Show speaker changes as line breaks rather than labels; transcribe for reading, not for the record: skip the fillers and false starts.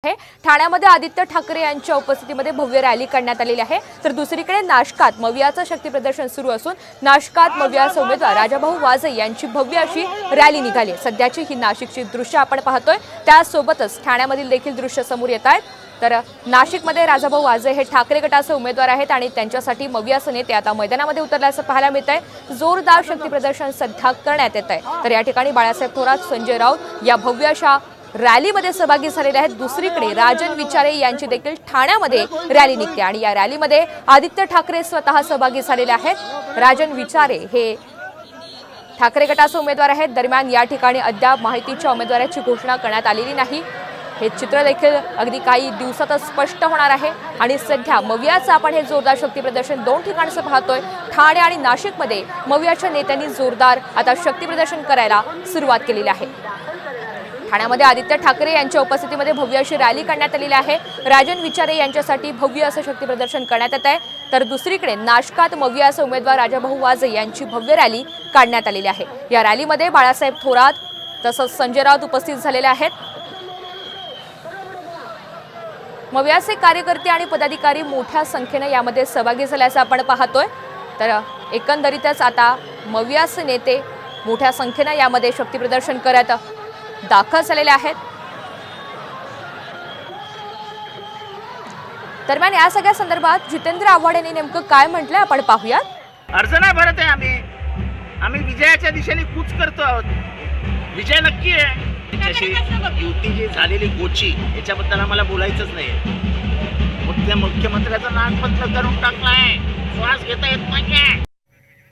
आहे। ठाण्यामध्ये आदित्य ठाकरे यांच्या उपस्थितीमध्ये भव्य रॅली काढण्यात आलेली आहे। तर दुसरीकडे नाशकात मवियाचं शक्ती प्रदर्शन सुरू असून नाशकात मवियाचे उमेदवार राजाभाऊ वाजे यांची भव्य अशी रॅली निघाली। सध्याची ही नाशिकची दृश्य आपण पाहतोय, त्यासोबतच ठाण्यामधील देखील दृश्य समोर येत आहेत। तर नाशिकमध्ये राजाभाऊ वाजे हे ठाकरे गटाचे उमेदवार आहेत आणि त्यांच्यासाठी मवियाचे नेते आता मैदानामध्ये उतरल्याचं पाहायला मिळत आहे। जोरदार शक्ती प्रदर्शन सध्या करण्यात येत आहे। तर या ठिकाणी बाळासाहेब थोरात, संजय राऊत या भव्य अशा रॅलीमध्ये सहभागी झालेले आहेत। दुसरीकडे राजन विचारे यांची देखील ठाण्यामध्ये रॅली निघते आणि या रॅलीमध्ये आदित्य ठाकरे स्वतः सहभागी झालेले आहेत। राजन विचारे हे ठाकरे गटाचे उमेदवार आहेत। दरम्यान या ठिकाणी अद्याप माहितीच्या उमेदवाराची घोषणा करण्यात आलेली नाही। हे चित्र देखील अगदी काही दिवसातच स्पष्ट होणार आहे आणि सध्या मवियाचं आपण हे जोरदार शक्ती प्रदर्शन दोन ठिकाणचं पाहतोय। ठाणे आणि नाशिकमध्ये मवियाच्या नेत्यांनी जोरदार आता शक्ती प्रदर्शन करायला सुरुवात केलेली आहे। ठाण्यामध्ये आदित्य ठाकरे यांच्या उपस्थितीमध्ये भव्य अशी रॅली काढण्यात आलेली आहे। राजन विचारे यांच्यासाठी भव्य असं शक्ती प्रदर्शन करण्यात येत आहे। तर दुसरीकडे नाशकात मवियाचे उमेदवार राजाभाऊ वाजे यांची भव्य रॅली काढण्यात आलेली आहे। या रॅलीमध्ये बाळासाहेब थोरात तसंच संजय राऊत उपस्थित झालेले आहेत। मवियाचे कार्यकर्ते आणि पदाधिकारी मोठ्या संख्येने यामध्ये सहभागी झाल्याचं आपण पाहतोय। तर एकंदरीतच आता मवियाचे नेते मोठ्या संख्येने यामध्ये शक्ती प्रदर्शन करत दाखल झालेले आहेत। दरम्यान या सगळ्या संदर्भात जितेंद्र आव्हाड यांनी नेमकं काय म्हटलंय आपण पाहूयात।
अर्ज नाही भरत आहे आम्ही विजयाच्या दिशेने कूच करतो आहोत। विजय नक्की आहे। युती जी झालेली गोची याच्याबद्दल आम्हाला बोलायचंच नाही। मुख्यमंत्र्याचं नाक बंद करून टाकलाय, श्वास घेता येत नाहीये।